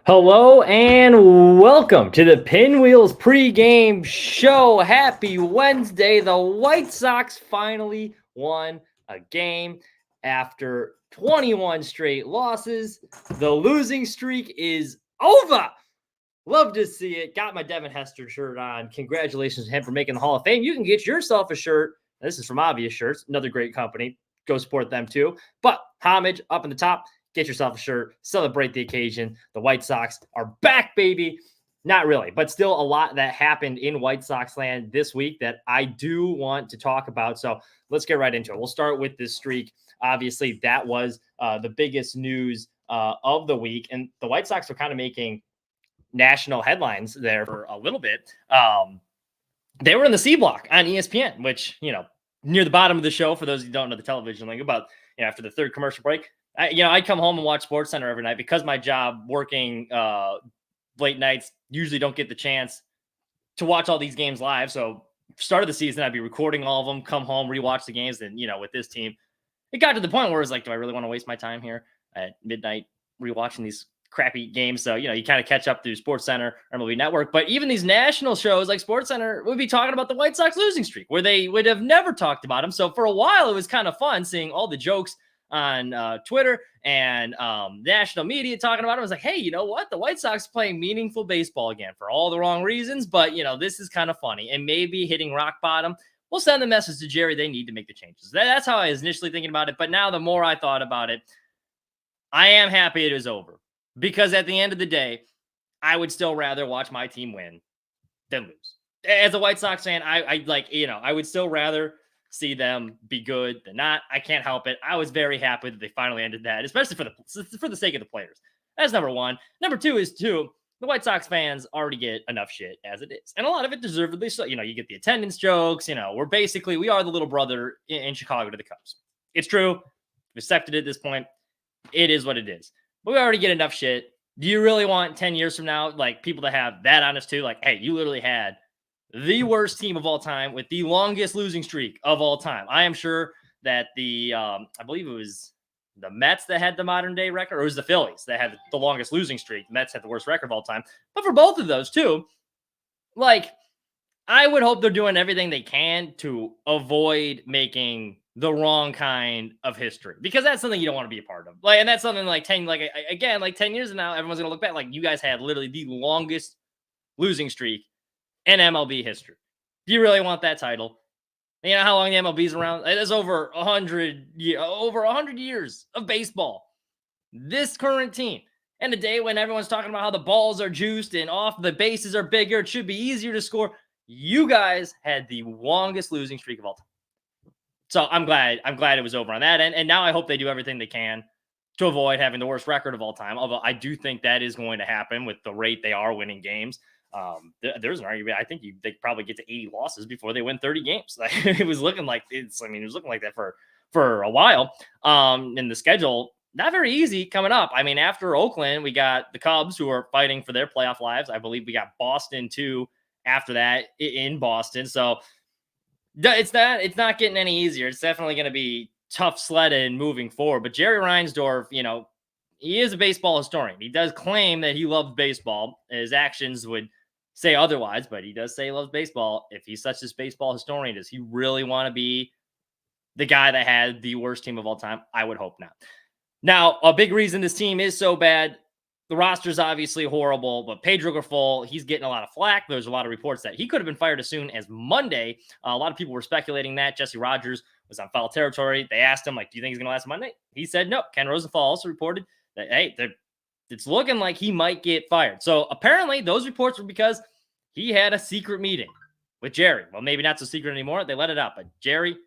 Hello and welcome to the Pinwheels pregame show. Happy Wednesday. The White Sox finally won a game after 21 straight losses. The losing streak is over. Love to see it. Got my Devin Hester shirt on. Congratulations to him for making the Hall of Fame. You can get yourself a shirt. This is from Obvious Shirts, another great company. Go support them too. But homage up in the top. Get yourself a shirt. Celebrate the occasion. The White Sox are back, baby. Not really, but still a lot that happened in White Sox land this week that I do want to talk about. So let's get right into it. We'll start with this streak. Obviously, that was the biggest news of the week. And the White Sox were kind of making national headlines there for a little bit. They were in the C block on ESPN, which, near the bottom of the show, for those who don't know the television lingo, but after the third commercial break, I come home and watch SportsCenter every night because my job working late nights, usually don't get the chance to watch all these games live. So start of the season, I'd be recording all of them, come home, rewatch the games. And, with this team, it got to the point where it's like, do I really want to waste my time here at midnight rewatching these crappy games? So, you kind of catch up through SportsCenter or MLB Network. But even these national shows like SportsCenter would be talking about the White Sox losing streak, where they would have never talked about them. So for a while, it was kind of fun seeing all the jokes on Twitter and national media talking about it. I was like, hey, you know what? The White Sox playing meaningful baseball again for all the wrong reasons. But, this is kind of funny. And maybe hitting rock bottom, we'll send the message to Jerry. They need to make the changes. That's how I was initially thinking about it. But now the more I thought about it, I am happy it is over. Because at the end of the day, I would still rather watch my team win than lose. As a White Sox fan, I would still rather see them be good than not. I can't help it. I was very happy that they finally ended that, especially for the sake of the players. That's number one. Number two is the White Sox fans already get enough shit as it is. And a lot of it deservedly so. You get the attendance jokes. We are the little brother in Chicago to the Cubs. It's true. We've accepted it at this point. It is what it is. But we already get enough shit. Do you really want 10 years from now, people to have that honest too? Hey, you literally had the worst team of all time with the longest losing streak of all time. I am sure that I believe it was the Mets that had the modern day record, or it was the Phillies that had the longest losing streak. The Mets had the worst record of all time. But for both of those too, I would hope they're doing everything they can to avoid making the wrong kind of history, because that's something you don't want to be a part of. And that's something 10 years from now, everyone's going to look back you guys had literally the longest losing streak in MLB history. Do you really want that title? You know how long the MLB's around? It's over 100 years of baseball. This current team, and a day when everyone's talking about how the balls are juiced and off the bases are bigger, it should be easier to score. You guys had the longest losing streak of all time. So I'm glad it was over on that end. And now I hope they do everything they can to avoid having the worst record of all time. Although I do think that is going to happen with the rate they are winning games. There's an argument. I think they probably get to 80 losses before they win 30 games. It was looking like it was looking like that for a while. In the schedule, not very easy coming up. After Oakland, we got the Cubs, who are fighting for their playoff lives. I believe we got Boston too after that in Boston. So it's not getting any easier. It's definitely going to be tough sledding moving forward. But Jerry Reinsdorf, he is a baseball historian. He does claim that he loves baseball. His actions would say otherwise, but he does say he loves baseball. If he's such a baseball historian, does he really want to be the guy that had the worst team of all time? I would hope not. Now, a big reason this team is so bad, the roster's obviously horrible, but Pedro Grifol, he's getting a lot of flack. There's a lot of reports that he could have been fired as soon as Monday. A lot of people were speculating that. Jesse Rogers was on foul territory. They asked him, do you think he's going to last Monday? He said no. Ken Rosenthal also reported that, hey, it's looking like he might get fired. So apparently those reports were because he had a secret meeting with Jerry. Well, maybe not so secret anymore. They let it out. But Jerry,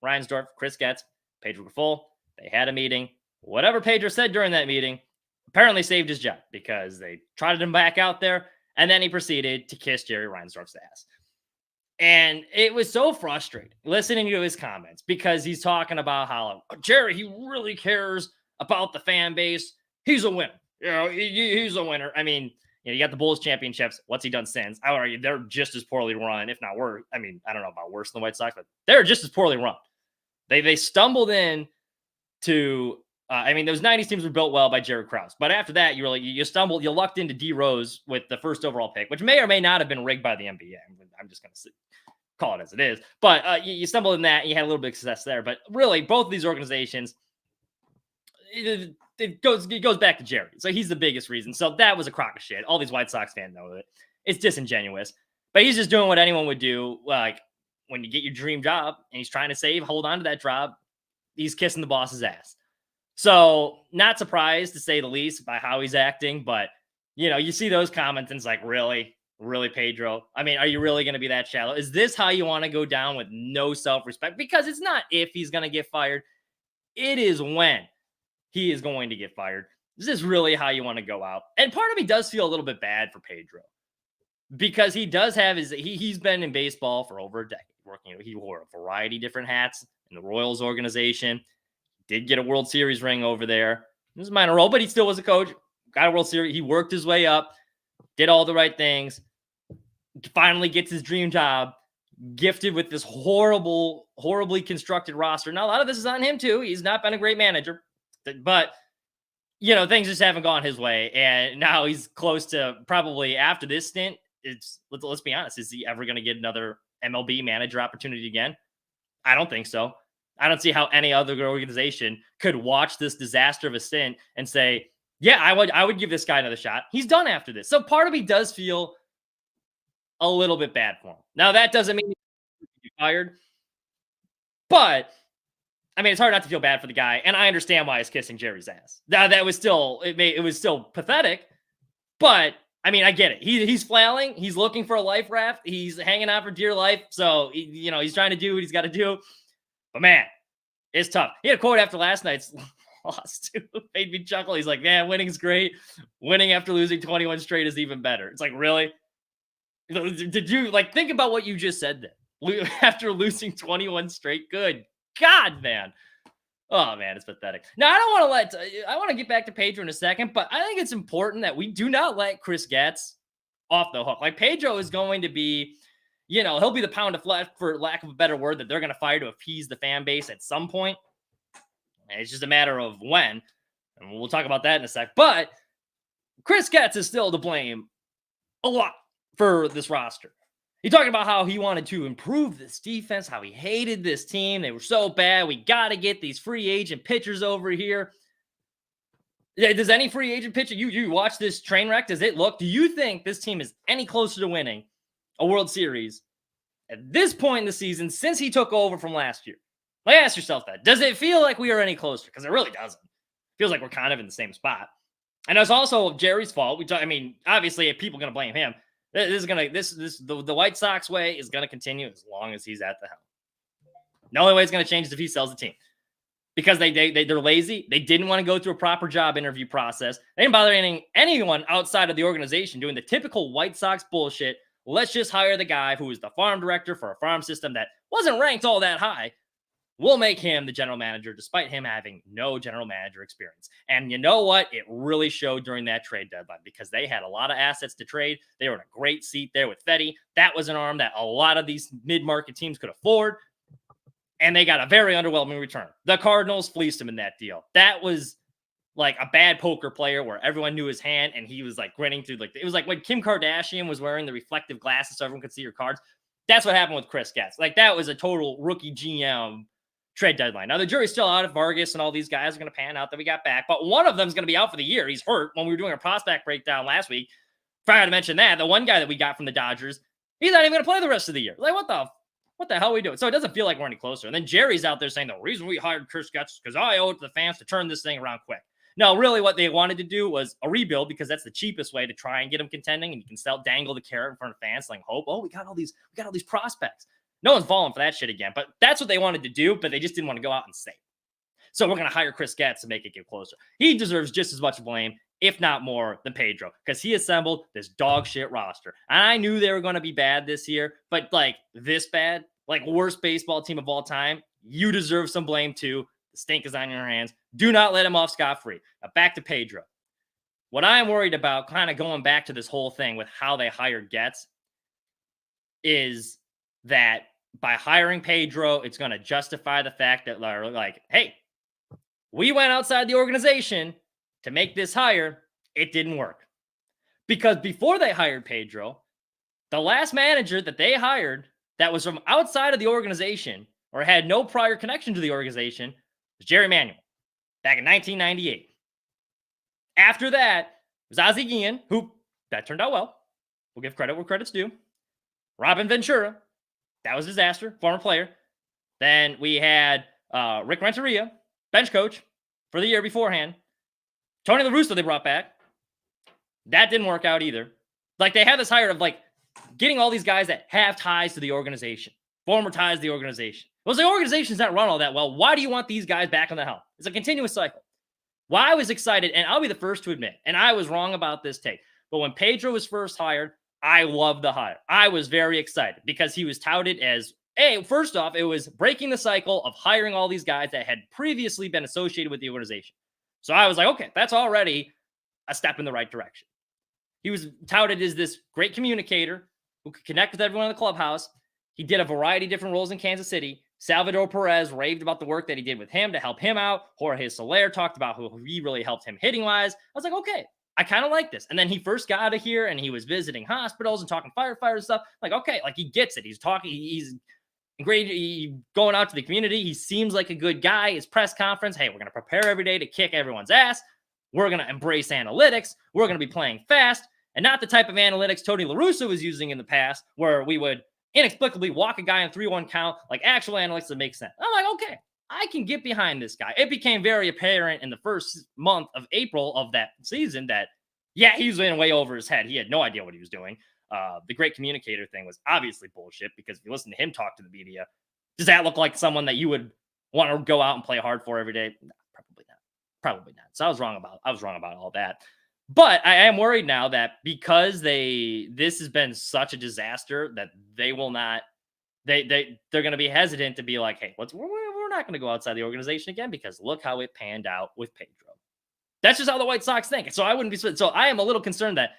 Reinsdorf, Chris Getz, Pedro Grifol, they had a meeting. Whatever Pedro said during that meeting apparently saved his job, because they trotted him back out there, and then he proceeded to kiss Jerry Reinsdorf's ass. And it was so frustrating listening to his comments, because he's talking about how Jerry, he really cares about the fan base. He's a winner. He's a winner. You got the Bulls championships. What's he done since? I would argue they're just as poorly run, if not worse. I don't know about worse than the White Sox, but they're just as poorly run. They stumbled in to I mean, those 90s teams were built well by Jared Krause. But after that, you stumbled, you lucked into D Rose with the first overall pick, which may or may not have been rigged by the NBA. I'm just going to call it as it is. But you stumbled in that, and you had a little bit of success there. But really, both of these organizations, it goes back to Jerry. So he's the biggest reason. So that was a crock of shit. All these White Sox fans know it. It's disingenuous. But he's just doing what anyone would do. Like when you get your dream job and he's trying to hold on to that job, he's kissing the boss's ass. So not surprised to say the least by how he's acting. But, you see those comments and it's like, really, Pedro? I mean, are you really going to be that shallow? Is this how you want to go down with no self-respect? Because it's not if he's going to get fired. It is when he is going to get fired. Is this really how you want to go out? And part of me does feel a little bit bad for Pedro because he does have he's been in baseball for over a decade working. He wore a variety of different hats in the Royals organization. Did get a World Series ring over there. It was a minor role, but he still was a coach. Got a World Series. He worked his way up, did all the right things, finally gets his dream job, gifted with this horribly constructed roster. Now, a lot of this is on him, too. He's not been a great manager. But, things just haven't gone his way. And now he's close to probably after this stint. Let's be honest. Is he ever going to get another MLB manager opportunity again? I don't think so. I don't see how any other organization could watch this disaster of a stint and say, yeah, I would give this guy another shot. He's done after this. So part of me does feel a little bit bad for him. Now, that doesn't mean he's be fired. But, I mean, it's hard not to feel bad for the guy. And I understand why he's kissing Jerry's ass. Now, that was still, it was still pathetic. But, I mean, I get it. He's flailing. He's looking for a life raft. He's hanging on for dear life. So, he's trying to do what he's got to do. But man, it's tough. He had a quote after last night's loss too. Made me chuckle. He's like, man, winning's great. Winning after losing 21 straight is even better. It's like, really? Did you think about what you just said then? After losing 21 straight? Good God, man. Oh man, it's pathetic. Now, I want to get back to Pedro in a second, but I think it's important that we do not let Chris Getz off the hook. Like Pedro is going to be, he'll be the pound of flesh, for lack of a better word, that they're going to fire to appease the fan base at some point. And it's just a matter of when. And we'll talk about that in a sec. But Chris Getz is still to blame a lot for this roster. He talked about how he wanted to improve this defense, how he hated this team. They were so bad. We got to get these free agent pitchers over here. Does any free agent pitcher, you watch this train wreck, do you think this team is any closer to winning a World Series at this point in the season since he took over from last year? Like, ask yourself that. Does it feel like we are any closer? Because it really doesn't. It feels like we're kind of in the same spot. And it's also Jerry's fault. Obviously, if people are going to blame him, the White Sox way is going to continue as long as he's at the helm. The only way it's going to change is if he sells the team. Because they're lazy. They didn't want to go through a proper job interview process. They didn't bother anyone outside of the organization doing the typical White Sox bullshit. Let's just hire the guy who is the farm director for a farm system that wasn't ranked all that high. We'll make him the general manager despite him having no general manager experience. And you know what? It really showed during that trade deadline because they had a lot of assets to trade. They were in a great seat there with Fetty. That was an arm that a lot of these mid-market teams could afford. And they got a very underwhelming return. The Cardinals fleeced him in that deal. That was like a bad poker player where everyone knew his hand and he was like grinning through. It was like when Kim Kardashian was wearing the reflective glasses so everyone could see her cards. That's what happened with Chris Getz. That was a total rookie GM trade deadline. Now, the jury's still out if Vargas and all these guys are going to pan out that we got back, but one of them is going to be out for the year. He's hurt. When we were doing a prospect breakdown last week, forgot to mention that. The one guy that we got from the Dodgers, he's not even going to play the rest of the year. Like, what the hell are we doing? So it doesn't feel like we're any closer. And then Jerry's out there saying the reason we hired Chris Getz is because I owe it to the fans to turn this thing around quick. No, really what they wanted to do was a rebuild because that's the cheapest way to try and get them contending. And you can dangle the carrot in front of fans like hope. Oh, we got all these prospects. No one's falling for that shit again, but that's what they wanted to do, but they just didn't want to go out and say it. So we're going to hire Chris Getz to make it get closer. He deserves just as much blame, if not more, than Pedro, because he assembled this dog shit roster. And I knew they were going to be bad this year, but this bad, worst baseball team of all time, you deserve some blame too. The stink is on your hands. Do not let him off scot-free. Now back to Pedro. What I'm worried about, kind of going back to this whole thing with how they hired Getz, is that by hiring Pedro, it's going to justify the fact that hey, We went outside the organization to make this hire. It didn't work. Because before they hired Pedro, the last manager that they hired that was from outside of the organization or had no prior connection to the organization was Jerry Manuel back in 1998. After that was Ozzie Guillen, who that turned out well. We'll give credit where credit's due. Robin Ventura, that was a disaster, former player. Then we had Rick Renteria, bench coach for the year beforehand. Tony La Russa they brought back. That didn't work out either. Like they had this hire of like getting all these guys that have ties to the organization, former ties to the organization. Well, the organization's not run all that well. Why do you want these guys back on the helm? It's a continuous cycle. Well, I was excited, and I'll be the first to admit, and I was wrong about this take, but when Pedro was first hired, I loved the hire. I was very excited because he was touted as, hey, first off, it was breaking the cycle of hiring all these guys that had previously been associated with the organization. So I was like, okay, that's already a step in the right direction. He was touted as this great communicator who could connect with everyone in the clubhouse. He did a variety of different roles in Kansas City. Salvador Perez raved about the work that he did with him to help him out. Jorge Soler talked about who he really helped him hitting-wise. I was like, okay, I kind of like this. And then he first got out of here and he was visiting hospitals and talking firefighters and stuff. Like, okay, like he gets it. He's talking, he's great, going out to the community. He seems like a good guy. His press conference, hey, we're going to prepare every day to kick everyone's ass. We're going to embrace analytics. We're going to be playing fast. And not the type of analytics Tony La Russa was using in the past where we would inexplicably walk a guy in 3-1 count, like actual analytics that make sense. I'm like, okay, I can get behind this guy. It became very apparent in the first month of April of that season that, yeah, he was in way over his head. He had no idea what he was doing. The great communicator thing was obviously bullshit because if you listen to him talk to the media, does that look like someone that you would want to go out and play hard for every day? No, probably not. Probably not. So I was wrong about all that. But I am worried now that because this has been such a disaster that they will not, they're going to be hesitant to be like, hey, we're not going to go outside the organization again because look how it panned out with Pedro. That's just how the White Sox think. So I wouldn't be, so I am a little concerned that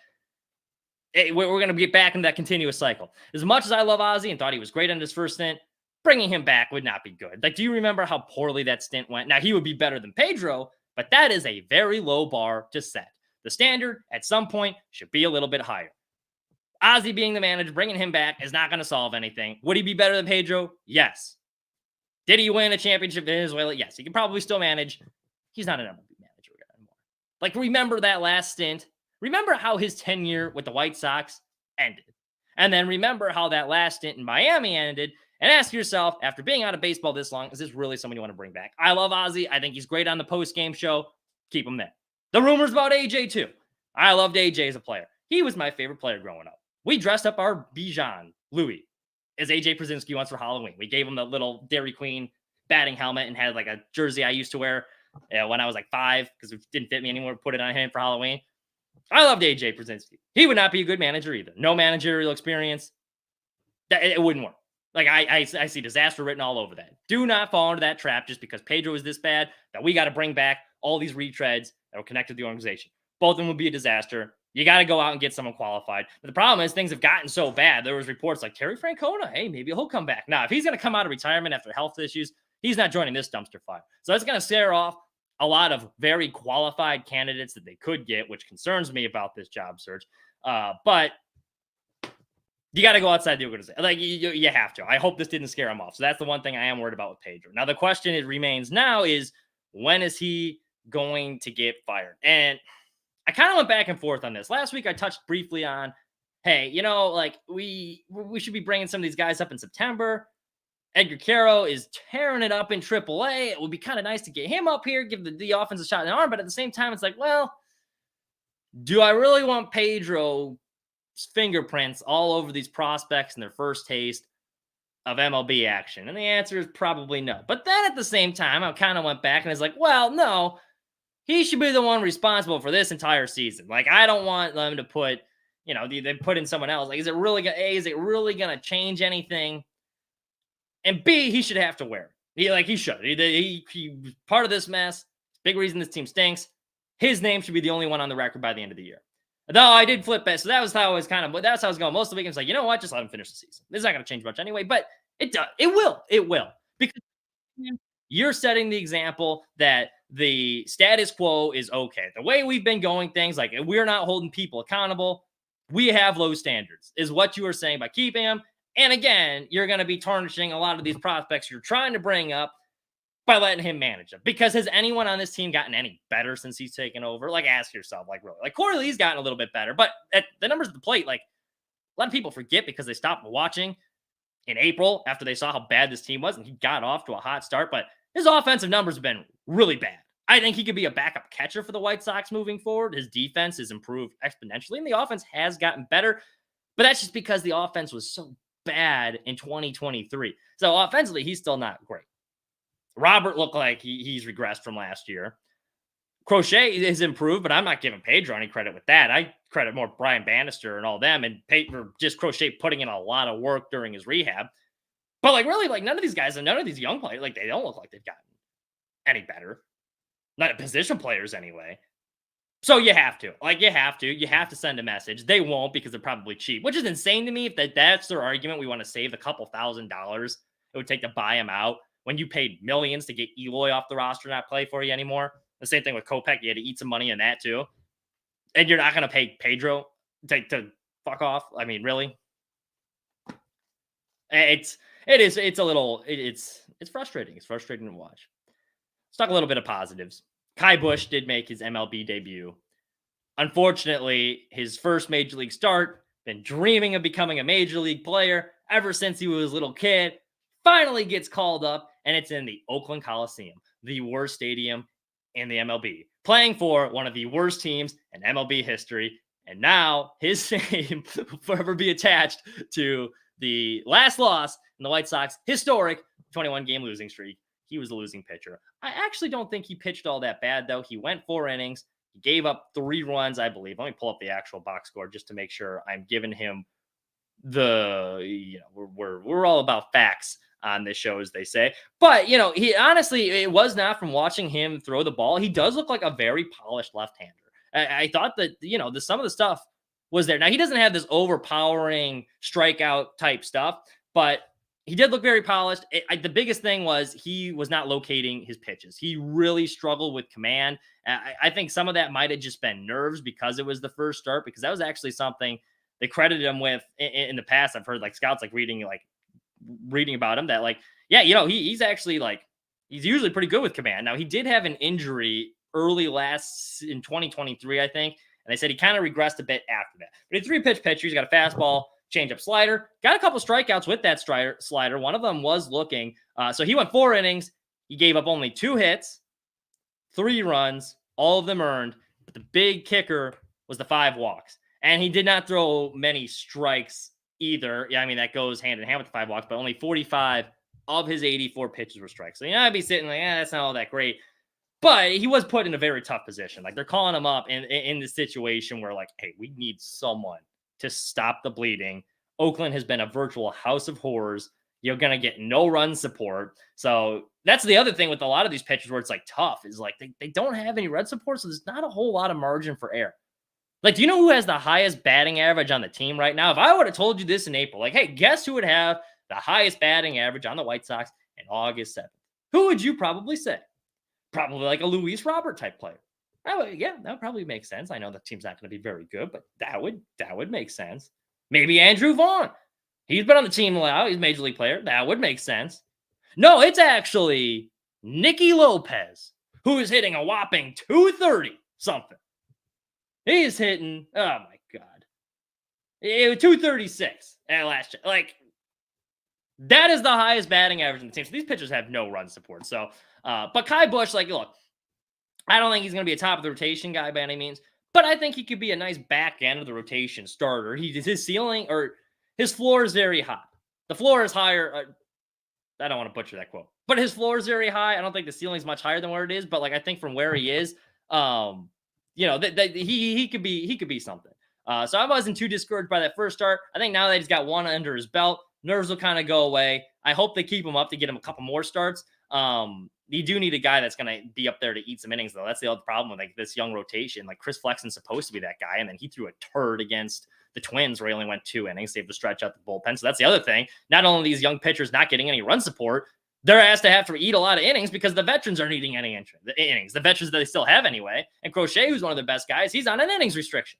we're going to get back into that continuous cycle. As much as I love Ozzie and thought he was great in his first stint, bringing him back would not be good. Like, do you remember how poorly that stint went? Now, he would be better than Pedro, but that is a very low bar to set. The standard at some point should be a little bit higher. Ozzie being the manager, bringing him back is not going to solve anything. Would he be better than Pedro? Yes. Did he win a championship in Venezuela? Yes. He can probably still manage. He's not an MLB manager anymore. Like, remember that last stint? Remember how his tenure with the White Sox ended. And then remember how that last stint in Miami ended. And ask yourself, after being out of baseball this long, is this really someone you want to bring back? I love Ozzie. I think he's great on the post-game show. Keep him there. The rumors about AJ, too. I loved AJ as a player. He was my favorite player growing up. We dressed up our Bijan, Louis, as AJ Przinsky once for Halloween. We gave him the little Dairy Queen batting helmet and had like a jersey I used to wear when I was like 5 because it didn't fit me anymore. Put it on him for Halloween. I loved AJ Przinsky. He would not be a good manager either. No managerial experience. It wouldn't work. Like, I see disaster written all over that. Do not fall into that trap just because Pedro is this bad that we got to bring back all these retreads that were connected to the organization. Both of them would be a disaster. You got to go out and get someone qualified. But the problem is things have gotten so bad. There was reports like Terry Francona. Hey, maybe he'll come back. Now, if he's going to come out of retirement after health issues, he's not joining this dumpster fire. So that's going to scare off a lot of very qualified candidates that they could get, which concerns me about this job search. But you got to go outside the organization. Like, you have to. I hope this didn't scare him off. So that's the one thing I am worried about with Pedro. Now, the question it remains now is, when is he going to get fired? And I kind of went back and forth on this. Last week, I touched briefly on, hey, like we should be bringing some of these guys up in September. Edgar Caro is tearing it up in AAA. It would be kind of nice to get him up here, give the offense a shot in the arm. But at the same time, it's like, well, do I really want Pedro's fingerprints all over these prospects in their first taste of MLB action? And the answer is probably no. But then at the same time, I kind of went back and it's like, well, no, he should be the one responsible for this entire season. Like, I don't want them to put, they put in someone else. Like, is it really going to change anything? And B, he should have to wear it. He should. He was part of this mess. Big reason this team stinks. His name should be the only one on the record by the end of the year. Though I did flip it. So that was how I was that's how I was going most of the week. I was like, you know what? Just let him finish the season. This is not going to change much anyway, but it does. It will. Because you're setting the example that the status quo is okay. The way we've been going things, like we're not holding people accountable. We have low standards, is what you were saying by keeping him. And again, you're going to be tarnishing a lot of these prospects you're trying to bring up by letting him manage them. Because has anyone on this team gotten any better since he's taken over? Like, ask yourself, like, really. Like, Corey Lee's gotten a little bit better, but at the numbers at the plate, like, a lot of people forget because they stopped watching in April after they saw how bad this team was, and he got off to a hot start, but his offensive numbers have been really bad. I think he could be a backup catcher for the White Sox moving forward. His defense has improved exponentially, and the offense has gotten better, but that's just because the offense was so bad in 2023. So offensively, he's still not great. Robert looked like he's regressed from last year. Crochet has improved, but I'm not giving Pedro any credit with that. I credit more Brian Bannister and all them, and Pedro just Crochet putting in a lot of work during his rehab. But like, really, like, none of these guys and none of these young players, like, they don't look like they've gotten any better. Not position players anyway. So you have to send a message. They won't, because they're probably cheap, which is insane to me. If that's their argument, we want to save the couple $1,000s it would take to buy him out when you paid millions to get Eloy off the roster, not play for you anymore. The same thing with Kopech. You had to eat some money in that too. And you're not going to pay Pedro to fuck off. I mean, really? It's frustrating. It's frustrating to watch. Let's talk a little bit of positives. Kai Busch did make his MLB debut. Unfortunately, his first major league start, been dreaming of becoming a major league player ever since he was a little kid, finally gets called up, and it's in the Oakland Coliseum, the worst stadium in the MLB, playing for one of the worst teams in MLB history. And now his name will forever be attached to the last loss in the White Sox historic 21-game losing streak. He was a losing pitcher. I actually don't think he pitched all that bad, though. He went 4 innings. He gave up 3 runs, I believe. Let me pull up the actual box score just to make sure I'm giving him we're all about facts on this show, as they say. But, he honestly, it was not from watching him throw the ball. He does look like a very polished left-hander. I thought that, some of the stuff was there. Now, he doesn't have this overpowering strikeout type stuff, but he did look very polished. The biggest thing was he was not locating his pitches. He really struggled with command. I think some of that might have just been nerves because it was the first start, because that was actually something they credited him with in the past. I've heard like scouts reading about him that he's actually he's usually pretty good with command. Now, he did have an injury early in 2023, I think, and they said he kind of regressed a bit after that. But he's a 3-pitch pitcher. He's got a fastball, changeup, slider. Got a couple strikeouts with that slider. One of them was looking. So he went 4 innings. He gave up only 2 hits, 3 runs, all of them earned. But the big kicker was the 5 walks. And he did not throw many strikes either. Yeah, I mean, that goes hand in hand with the 5 walks, but only 45 of his 84 pitches were strikes. So, I'd be sitting that's not all that great. But he was put in a very tough position. They're calling him up in this situation where, hey, we need someone to stop the bleeding. Oakland has been a virtual house of horrors. You're going to get no run support. So that's the other thing with a lot of these pitchers where it's tough is they don't have any run support. So there's not a whole lot of margin for error. Do you know who has the highest batting average on the team right now? If I would have told you this in April, hey, guess who would have the highest batting average on the White Sox in August 7th? Who would you probably say? Probably a Luis Robert type player. Yeah, that would probably make sense. I know the team's not going to be very good, but that would make sense. Maybe Andrew Vaughn. He's been on the team a while. He's a major league player. That would make sense. No, it's actually Nicky Lopez, who is hitting a whopping 230 something. He's hitting, oh my God, it was 236 at last year. That is the highest batting average in the team. So these pitchers have no run support. So, but Kai Busch, look, I don't think he's going to be a top of the rotation guy by any means, but I think he could be a nice back end of the rotation starter. His ceiling or his floor is very high. The floor is higher. I don't want to butcher that quote, but his floor is very high. I don't think the ceiling is much higher than where it is, but I think from where he is, he could be something. So I wasn't too discouraged by that first start. I think now that he's got 1 under his belt, nerves will kind of go away. I hope they keep him up to get him a couple more starts. You do need a guy that's going to be up there to eat some innings, though. That's the other problem with this young rotation. Chris Flexen's supposed to be that guy, and then he threw a turd against the Twins where he only went 2 innings. They have to stretch out the bullpen. So that's the other thing. Not only these young pitchers not getting any run support, they're asked to have to eat a lot of innings because the veterans aren't eating any innings. The veterans that they still have anyway. And Crochet, who's one of the best guys, he's on an innings restriction.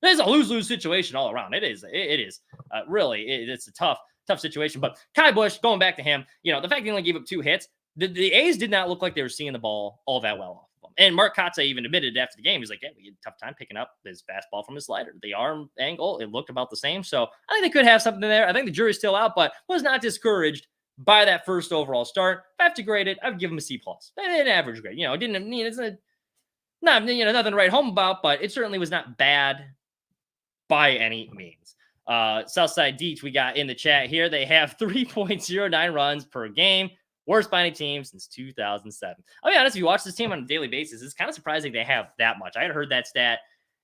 There's a lose-lose situation all around. It is really, it's a tough situation. But Kai Bush, going back to him, the fact that he only gave up 2 hits, the A's did not look like they were seeing the ball all that well off of them. And Mark Kotze even admitted after the game, he's like, yeah, we had a tough time picking up his fastball from his slider. The arm angle, it looked about the same. So I think they could have something there. I think the jury's still out, but was not discouraged by that first overall start. If I have to grade it, I would give him a C+. An average grade. It's nothing to write home about, but it certainly was not bad by any means. Southside Deech, we got in the chat here. They have 3.09 runs per game. Worst by any team since 2007. I'll be honest, if you watch this team on a daily basis, it's kind of surprising they have that much. I had heard that stat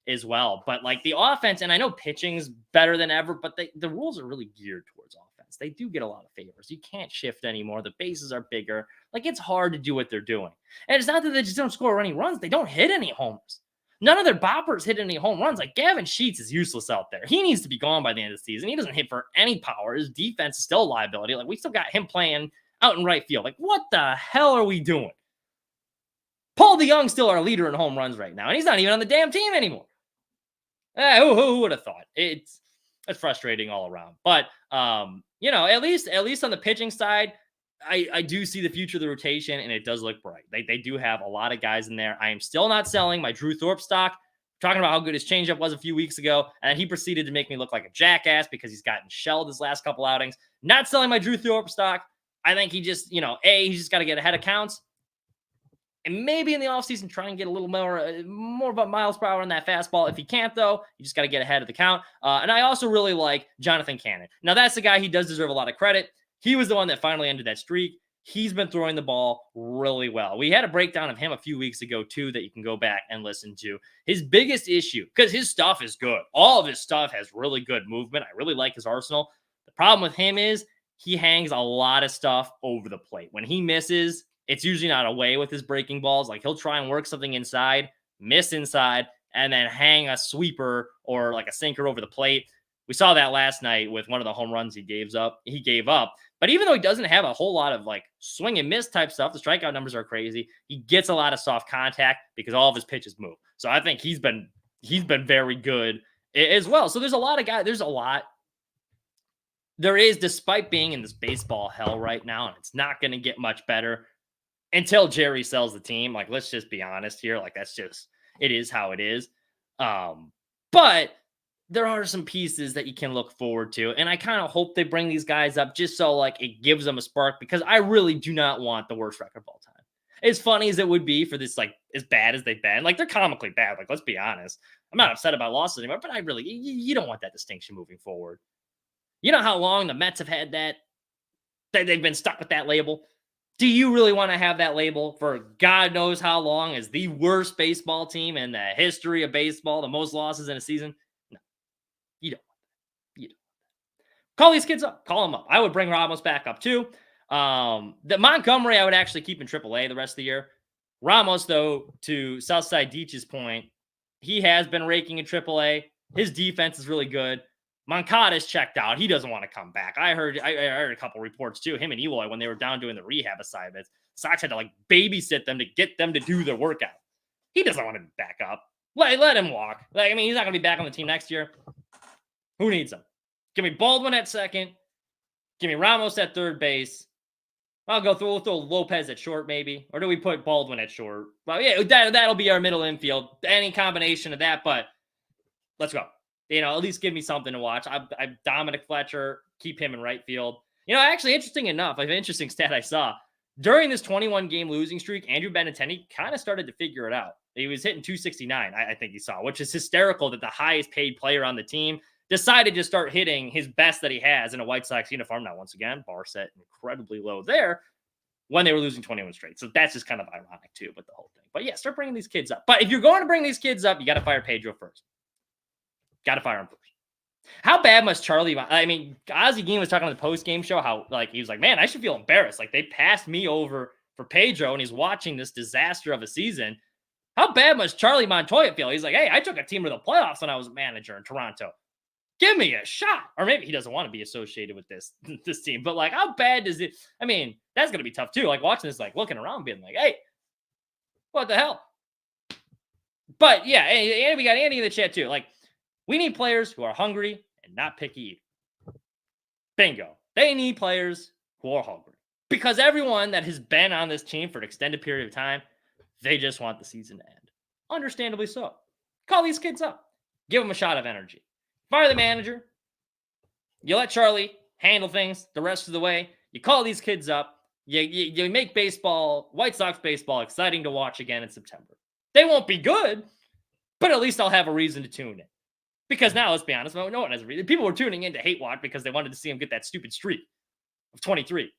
as well. But like the offense, and I know pitching's better than ever, but the rules are really geared towards offense. They do get a lot of favors. You can't shift anymore. The bases are bigger. Like, it's hard to do what they're doing. And it's not that they just don't score any runs. They don't hit any homers. None of their boppers hit any home runs. Like, Gavin Sheets is useless out there. He needs to be gone by the end of the season. He doesn't hit for any power. His defense is still a liability. Like, we still got him playing out in right field. Like, what the hell are we doing? Paul DeYoung's still our leader in home runs right now, and he's not even on the damn team anymore. Who would have thought? It's frustrating all around. But at least on the pitching side, I do see the future of the rotation, and it does look bright. They do have a lot of guys in there. I am still not selling my Drew Thorpe stock. Talking about how good his changeup was a few weeks ago, and he proceeded to make me look like a jackass because he's gotten shelled his last couple outings. Not selling my Drew Thorpe stock. I think he just, he's just got to get ahead of counts. And maybe in the offseason, try and get a little more about miles per hour on that fastball. If he can't, though, you just got to get ahead of the count. And I also really like Jonathan Cannon. Now, that's the guy. He does deserve a lot of credit. He was the one that finally ended that streak. He's been throwing the ball really well. We had a breakdown of him a few weeks ago, too, that you can go back and listen to. His biggest issue, because his stuff is good. All of his stuff has really good movement. I really like his arsenal. The problem with him is he hangs a lot of stuff over the plate. When he misses, it's usually not away with his breaking balls. Like, he'll try and work something inside, miss inside, and then hang a sweeper or like a sinker over the plate. We saw that last night with one of the home runs he gave up. But even though he doesn't have a whole lot of like swing and miss type stuff, the strikeout numbers are crazy. He gets a lot of soft contact because all of his pitches move. So I think he's been very good as well. So there's a lot of guys. There is, despite being in this baseball hell right now, and it's not going to get much better until Jerry sells the team. Like, let's just be honest here. Like, it is how it is. But there are some pieces that you can look forward to. And I kind of hope they bring these guys up just so like it gives them a spark, because I really do not want the worst record of all time. As funny as it would be for this, like, as bad as they've been, like, they're comically bad. Like, let's be honest. I'm not upset about losses anymore, but you don't want that distinction moving forward. You know how long the Mets have had that they've been stuck with that label? Do you really want to have that label for God knows how long as the worst baseball team in the history of baseball, the most losses in a season? No, you don't want that. You don't want that. Call these kids up. Call them up. I would bring Ramos back up too. The Montgomery, I would actually keep in AAA the rest of the year. Ramos, though, to Southside Deech's point, he has been raking in AAA. His defense is really good. Moncada's checked out. He doesn't want to come back. I heard a couple reports too. Him and Eloy, when they were down doing the rehab assignments, Sox had to like babysit them to get them to do their workout. He doesn't want to back up. Let him walk. He's not going to be back on the team next year. Who needs him? Give me Baldwin at second. Give me Ramos at third base. We'll throw Lopez at short maybe. Or do we put Baldwin at short? Well, yeah, that'll be our middle infield. Any combination of that, but let's go. At least give me something to watch. I'm Dominic Fletcher, keep him in right field. Actually, interesting enough, an interesting stat I saw. During this 21-game losing streak, Andrew Benintendi kind of started to figure it out. He was hitting 269, I think he saw, which is hysterical that the highest paid player on the team decided to start hitting his best that he has in a White Sox uniform. Now, once again, bar set incredibly low there when they were losing 21 straight. So that's just kind of ironic, too, with the whole thing. But yeah, start bringing these kids up. But if you're going to bring these kids up, you got to fire Pedro first. Got to fire him first. How bad must Charlie... Ozzie Guillen was talking on the post-game show how, he was like, man, I should feel embarrassed. Like, they passed me over for Pedro, and he's watching this disaster of a season. How bad must Charlie Montoya feel? He's like, hey, I took a team to the playoffs when I was a manager in Toronto. Give me a shot. Or maybe he doesn't want to be associated with this team. But like, how bad does it? I mean, that's gonna be tough too. Like watching this, like looking around, being like, hey, what the hell? But yeah, and we got Andy in the chat too. Like, we need players who are hungry and not picky. Bingo. They need players who are hungry. Because everyone that has been on this team for an extended period of time, they just want the season to end. Understandably so. Call these kids up. Give them a shot of energy. Fire the manager. You let Charlie handle things the rest of the way. You call these kids up. You make baseball, White Sox baseball, exciting to watch again in September. They won't be good, but at least I'll have a reason to tune in. Because now, let's be honest, no one has a reason. People were tuning in to hate watch because they wanted to see him get that stupid streak of 23,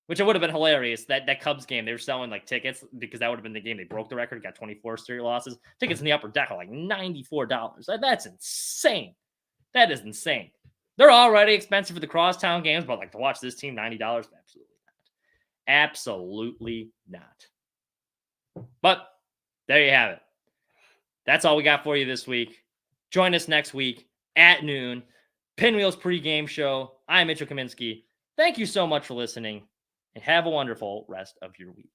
which it would have been hilarious. That Cubs game, they were selling like tickets because that would have been the game they broke the record, got 24 straight losses. Tickets in the upper deck are like $94. That's insane. That is insane. They're already expensive for the crosstown games, but like to watch this team, $90? Absolutely not. Absolutely not. But there you have it. That's all we got for you this week. Join us next week at noon. Pinwheels pregame show. I'm Mitchell Kaminski. Thank you so much for listening, and have a wonderful rest of your week.